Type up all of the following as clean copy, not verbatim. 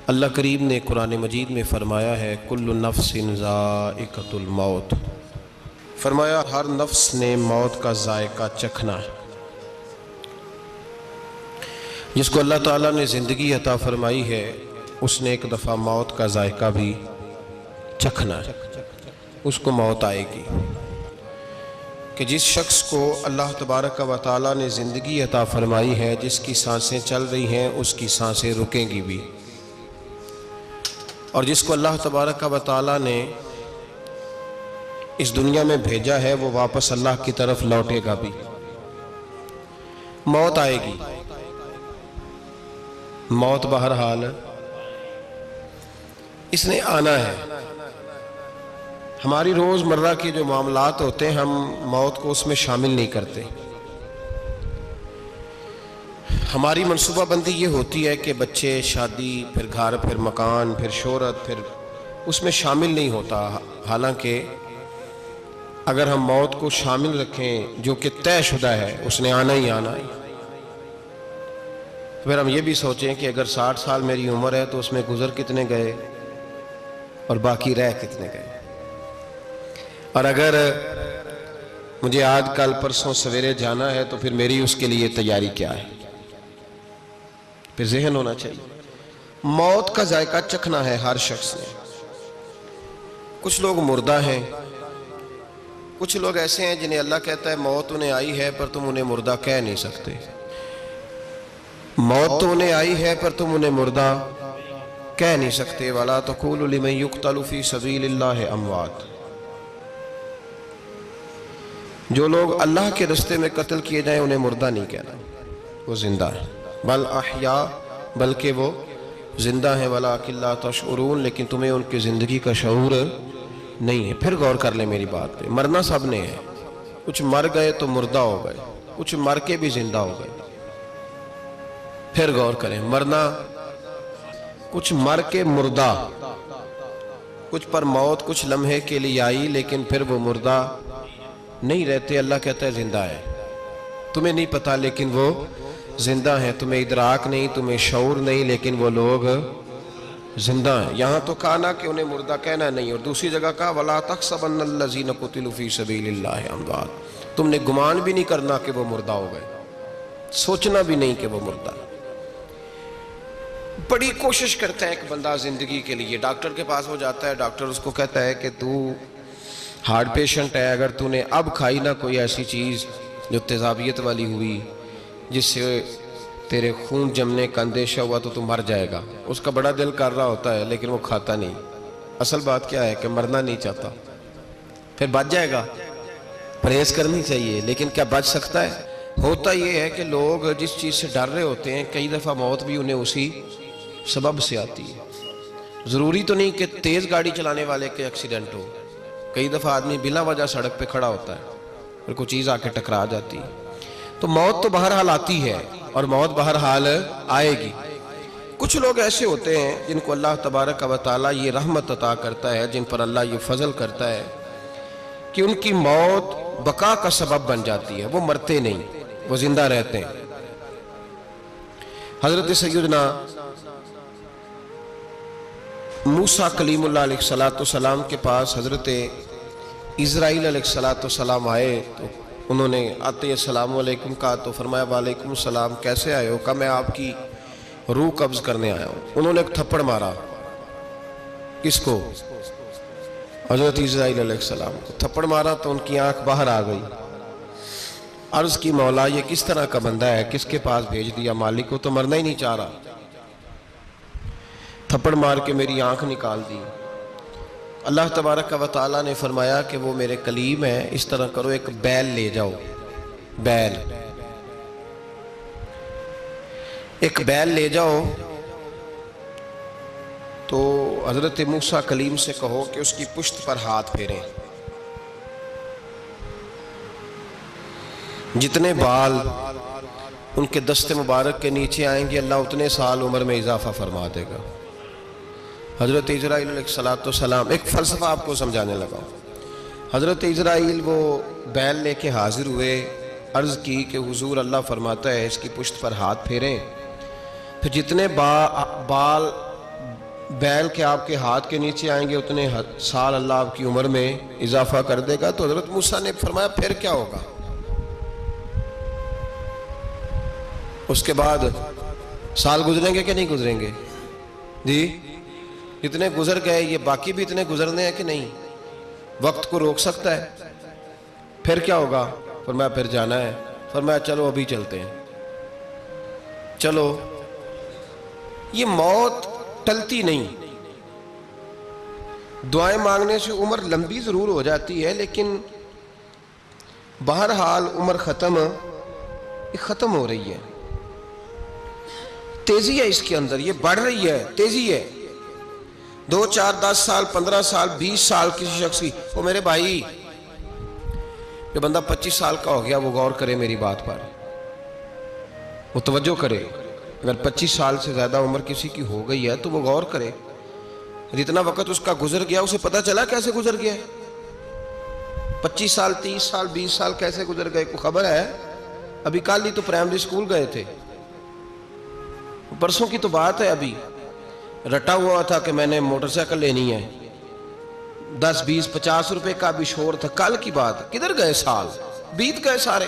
اللہ کریم نے قرآن مجید میں فرمایا ہے کل نفس ذائقۃ الموت، فرمایا ہر نفس نے موت کا ذائقہ چکھنا ہے۔ جس کو اللہ تعالیٰ نے زندگی عطا فرمائی ہے اس نے ایک دفعہ موت کا ذائقہ بھی چکھنا ہے، اس کو موت آئے گی۔ کہ جس شخص کو اللہ تبارک و تعالیٰ نے زندگی عطا فرمائی ہے، جس کی سانسیں چل رہی ہیں اس کی سانسیں رکیں گی بھی، اور جس کو اللہ تبارک و تعالیٰ نے اس دنیا میں بھیجا ہے وہ واپس اللہ کی طرف لوٹے گا بھی۔ موت آئے گی، موت بہرحال اس نے آنا ہے۔ ہماری روز مرہ کے جو معاملات ہوتے ہیں ہم موت کو اس میں شامل نہیں کرتے۔ ہماری منصوبہ بندی یہ ہوتی ہے کہ بچے، شادی، پھر گھر، پھر مکان، پھر شہرت، پھر اس میں شامل نہیں ہوتا۔ حالانکہ اگر ہم موت کو شامل رکھیں جو کہ طے شدہ ہے، اس نے آنا ہی آنا ہے، پھر ہم یہ بھی سوچیں کہ اگر 60 سال میری عمر ہے تو اس میں گزر کتنے گئے اور باقی رہ کتنے گئے، اور اگر مجھے آج کل پرسوں سویرے جانا ہے تو پھر میری اس کے لیے تیاری کیا ہے۔ پھر ذہن ہونا چاہیے۔ موت کا ذائقہ چکھنا ہے ہر شخص نے۔ کچھ لوگ مردہ ہیں، کچھ لوگ ایسے ہیں جنہیں اللہ کہتا ہے موت انہیں آئی ہے پر تم انہیں مردہ کہہ نہیں سکتے۔ موت تو انہیں آئی ہے پر تم انہیں مردہ کہہ نہیں سکتے۔ وَلَا تَقُولُوا لِمَن يُقْتَلُ فِي سَبِيلِ اللَّهِ أَمْوَاتٌ۔ جو لوگ اللہ کے راستے میں قتل کیے جائیں انہیں مردہ نہیں کہنا، وہ زندہ ہیں۔ بل احیاء، بلکہ وہ زندہ ہیں۔ وَلَٰكِن لَا تَشْعُرُونَ، لیکن تمہیں ان کی زندگی کا شعور نہیں ہے۔ پھر غور کر لیں میری بات پہ، مرنا سب نے ہے۔ کچھ مر گئے تو مردہ ہو گئے، کچھ مر کے بھی زندہ ہو گئے۔ پھر غور کریں، مرنا، کچھ مر کے مردہ، کچھ پر موت کچھ لمحے کے لیے آئی لیکن پھر وہ مردہ نہیں رہتے۔ اللہ کہتا ہے زندہ ہے، تمہیں نہیں پتا لیکن وہ زندہ ہیں۔ تمہیں ادراک نہیں، تمہیں شعور نہیں، لیکن وہ لوگ زندہ ہیں۔ یہاں تو کہا نا کہ انہیں مردہ کہنا نہیں، اور دوسری جگہ کہا وَلَا تَحْسَبَنَّ الَّذِينَ قُتِلُوا فِي سَبِيلِ اللَّهِ أَمْوَاتٌ۔ تم نے گمان بھی نہیں کرنا کہ وہ مردہ ہو گئے، سوچنا بھی نہیں کہ وہ مردہ۔ بڑی کوشش کرتا ہے ایک بندہ زندگی کے لیے، ڈاکٹر کے پاس وہ جاتا ہے، ڈاکٹر اس کو کہتا ہے کہ تو ہارٹ پیشنٹ ہے، اگر تو نے اب کھائی نہ کوئی ایسی چیز جو تیزابیت والی ہوئی جس سے تیرے خون جمنے کا اندیشہ ہوا تو مر جائے گا۔ اس کا بڑا دل کر رہا ہوتا ہے لیکن وہ کھاتا نہیں۔ اصل بات کیا ہے کہ مرنا نہیں چاہتا، پھر بچ جائے گا۔ پرہیز کرنی چاہیے لیکن کیا بچ سکتا ہے؟ ہوتا یہ ہے کہ لوگ جس چیز سے ڈر رہے ہوتے ہیں کئی دفعہ موت بھی انہیں اسی سبب سے آتی ہے۔ ضروری تو نہیں کہ تیز گاڑی چلانے والے کے ایکسیڈنٹ ہو، کئی دفعہ آدمی بلا وجہ سڑک پہ کھڑا ہوتا ہے اور کوئی چیز آ کے ٹکرا جاتی ہے۔ تو موت تو بہرحال آتی ہے اور موت بہرحال آئے گی۔ کچھ لوگ ایسے ہوتے ہیں جن کو اللہ تبارک و تعالیٰ یہ رحمت عطا کرتا ہے، جن پر اللہ یہ فضل کرتا ہے کہ ان کی موت بقا کا سبب بن جاتی ہے، وہ مرتے نہیں، وہ زندہ رہتے ہیں۔ حضرت سیدنا موسیٰ کلیم اللہ علیہ السلام کے پاس حضرت اسرائیل علیہ السلام آئے تو انہوں نے آتے السلام علیکم کہا تو فرمایا وعلیکم السلام، کیسے آئے ہو؟ کہا میں آپ کی روح قبض کرنے آیا ہوں۔ انہوں نے ایک تھپڑ مارا، کس کو؟ حضرت اسرائیل علیہ السلام کو تھپڑ مارا تو ان کی آنکھ باہر آ گئی۔ عرض کی مولا یہ کس طرح کا بندہ ہے، کس کے پاس بھیج دیا؟ مالک کو تو مرنا ہی نہیں چاہ رہا، تھپڑ مار کے میری آنکھ نکال دی۔ اللہ تبارک و تعالیٰ نے فرمایا کہ وہ میرے کلیم ہے، اس طرح کرو ایک بیل لے جاؤ، بیل، ایک بیل لے جاؤ تو حضرت موسیٰ کلیم سے کہو کہ اس کی پشت پر ہاتھ پھیریں، جتنے بال ان کے دست مبارک کے نیچے آئیں گے اللہ اتنے سال عمر میں اضافہ فرما دے گا۔ حضرت اسرائیل علیہ السلام، ایک فلسفہ آپ کو سمجھانے لگا۔ حضرت اسرائیل وہ بیل لے کے حاضر ہوئے، عرض کی کہ حضور اللہ فرماتا ہے اس کی پشت پر ہاتھ پھیریں، پھر جتنے بال بیل کے آپ کے ہاتھ کے نیچے آئیں گے اتنے سال اللہ آپ کی عمر میں اضافہ کر دے گا. تو حضرت موسیٰ نے فرمایا پھر کیا ہوگا؟ اس کے بعد سال گزریں گے کہ نہیں گزریں گے؟ جی اتنے گزر گئے، یہ باقی بھی اتنے گزرنے ہیں کہ نہیں؟ وقت کو روک سکتا ہے؟ پھر کیا ہوگا؟ فرمایا پھر جانا ہے. فرمایا چلو ابھی چلتے ہیں. چلو. یہ موت ٹلتی نہیں. دعائیں مانگنے سے عمر لمبی ضرور ہو جاتی ہے، لیکن بہرحال عمر ختم ہو رہی ہے. تیزی ہے اس کے اندر، یہ بڑھ رہی ہے، تیزی ہے. 2 4 10 سال 15 سال 20 سال کسی شخص کی. وہ میرے بھائی جو بندہ 25 سال کا ہو گیا وہ غور کرے میری بات پر، وہ توجہ کرے. اگر 25 سال سے زیادہ عمر کسی کی ہو گئی ہے تو وہ غور کرے. جتنا وقت اس کا گزر گیا اسے پتہ چلا کیسے گزر گیا؟ 25 سال 30 سال 20 سال کیسے گزر گئے؟ کوئی خبر ہے؟ ابھی کل ہی تو پرائمری اسکول گئے تھے، پرسوں کی تو بات ہے. ابھی رٹا ہوا تھا کہ میں نے موٹر سائیکل لینی ہے، 10 20 50 روپے کا بھی شور تھا. کل کی بات. کدھر گئے سال؟ بیت گئے سارے.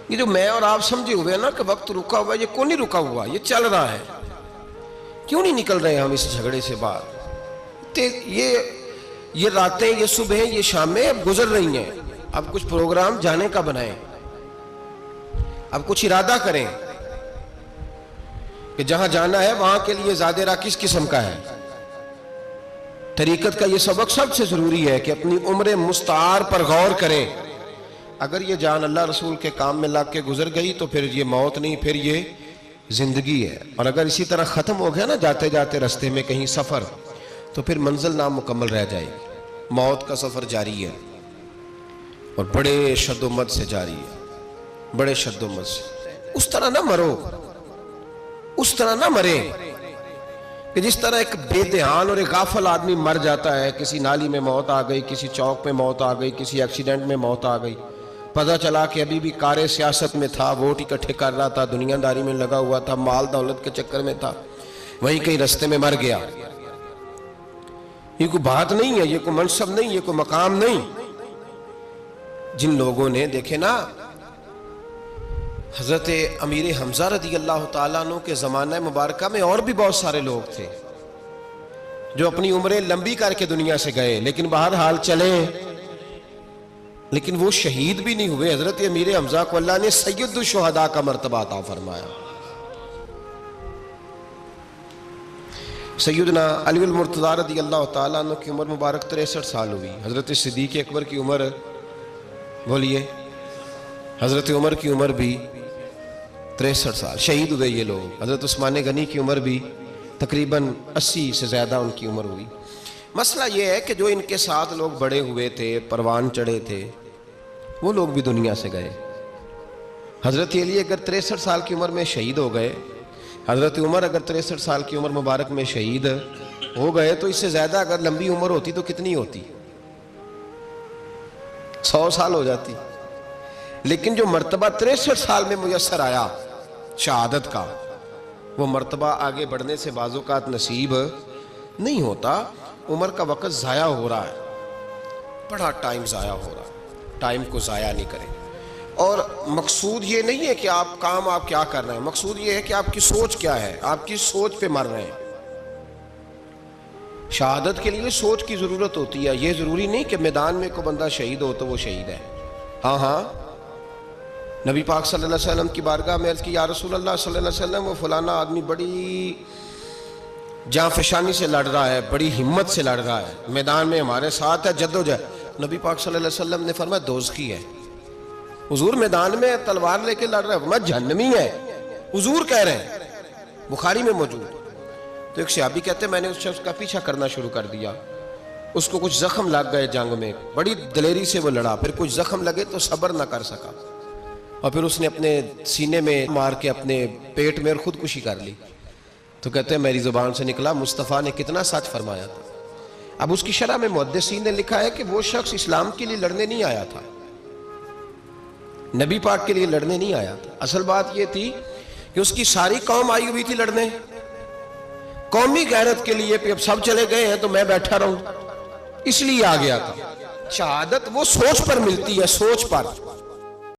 یہ جو میں اور آپ سمجھے ہوئے نا کہ وقت رکا ہوا ہے، یہ کون نہیں رکا ہوا، یہ چل رہا ہے. کیوں نہیں نکل رہے ہم اس جھگڑے سے باہر؟ یہ راتیں، یہ صبح، یہ شامیں اب گزر رہی ہیں. اب کچھ پروگرام جانے کا بنائیں، اب کچھ ارادہ کریں کہ جہاں جانا ہے وہاں کے لیے زیادہ راہ کس قسم کا ہے. طریقت کا یہ سبق سب سے ضروری ہے کہ اپنی عمر مستعار پر غور کریں. اگر یہ جان اللہ رسول کے کام میں لگ کے گزر گئی تو پھر یہ موت نہیں، پھر یہ زندگی ہے. اور اگر اسی طرح ختم ہو گیا نا جاتے جاتے رستے میں کہیں سفر، تو پھر منزل نامکمل رہ جائے گی. موت کا سفر جاری ہے اور بڑے شد و مد سے جاری ہے، بڑے شد و مد سے. اس طرح نہ مرو، اس طرح نہ مرے کہ جس طرح ایک بے دھیان اور ایک غافل آدمی مر جاتا ہے. کسی نالی میں موت آ گئی، کسی چوک میں موت آ گئی، کسی ایکسیڈنٹ میں موت آ گئی. پتہ چلا کہ ابھی بھی کار سیاست میں تھا، ووٹ اکٹھے کر رہا تھا، دنیا داری میں لگا ہوا تھا، مال دولت کے چکر میں تھا، وہیں کہیں رستے میں مر گیا. یہ کوئی بات نہیں ہے، یہ کوئی منصب نہیں، یہ کوئی مقام نہیں. جن لوگوں نے دیکھے نا حضرت امیر حمزہ رضی اللہ تعالیٰ عنہ کے زمانہ مبارکہ میں اور بھی بہت سارے لوگ تھے جو اپنی عمریں لمبی کر کے دنیا سے گئے، لیکن بہرحال چلے، لیکن وہ شہید بھی نہیں ہوئے. حضرت امیر حمزہ کو اللہ نے سید الشہداء کا مرتبہ عطا فرمایا. سیدنا علی المرتضیٰ رضی اللہ تعالیٰ عنہ کی عمر مبارک 63 سال ہوئی. حضرت صدیق اکبر کی عمر بولیے، حضرت عمر کی عمر بھی 63 سال، شہید ہوئے یہ لوگ. حضرت عثمان غنی کی عمر بھی تقریباً 80 سے زیادہ ان کی عمر ہوئی. مسئلہ یہ ہے کہ جو ان کے ساتھ لوگ بڑے ہوئے تھے، پروان چڑھے تھے، وہ لوگ بھی دنیا سے گئے. حضرت علی اگر 63 سال کی عمر میں شہید ہو گئے، حضرت عمر اگر 63 سال کی عمر مبارک میں شہید ہو گئے، تو اس سے زیادہ اگر لمبی عمر ہوتی تو کتنی ہوتی؟ 100 سال ہو جاتی. لیکن جو مرتبہ 63 سال میں میسر آیا شہادت کا، وہ مرتبہ آگے بڑھنے سے بعض اوقات نصیب نہیں ہوتا. عمر کا وقت ضائع ہو رہا ہے، بڑا ٹائم ضائع ہو رہا ہے. ٹائم کو ضائع نہیں کریں. اور مقصود یہ نہیں ہے کہ آپ کیا کر رہے ہیں، مقصود یہ ہے کہ آپ کی سوچ کیا ہے، آپ کی سوچ پہ مر رہے ہیں. شہادت کے لیے سوچ کی ضرورت ہوتی ہے. یہ ضروری نہیں کہ میدان میں کوئی بندہ شہید ہو تو وہ شہید ہے. ہاں نبی پاک صلی اللہ علیہ وسلم کی بارگاہ میں عرض کی، یا رسول اللہ صلی اللہ علیہ وسلم، وہ فلانا آدمی بڑی جاں فشانی سے لڑ رہا ہے، بڑی ہمت سے لڑ رہا ہے، میدان میں ہمارے ساتھ ہے، جد و جہد. نبی پاک صلی اللہ علیہ وسلم نے فرمایا دوزخی ہے. حضور میدان میں تلوار لے کے لڑ رہا ہے، فرمایا جہنمی ہے. حضور کہہ رہے ہیں، بخاری میں موجود. تو ایک صحابی کہتے ہیں میں نے اس شخص کا پیچھا کرنا شروع کر دیا. اس کو کچھ زخم لگ گئے جنگ میں، بڑی دلیری سے وہ لڑا، پھر کچھ زخم لگے تو صبر نہ کر سکا، اور پھر اس نے اپنے سینے میں مار کے اپنے پیٹ میں اور خودکشی کر لی. تو کہتے ہیں میری زبان سے نکلا مصطفیٰ نے کتنا سچ فرمایا تھا. اب اس کی شرح میں محدثین نے لکھا ہے کہ وہ شخص اسلام کے لیے لڑنے نہیں آیا تھا، نبی پاک کے لیے لڑنے نہیں آیا تھا. اصل بات یہ تھی کہ اس کی ساری قوم آئی ہوئی تھی لڑنے، قومی غیرت کے لیے اب سب چلے گئے ہیں تو میں بیٹھا رہوں، اس لیے آ گیا تھا۔ شہادت وہ سوچ پر ملتی ہے، سوچ پر۔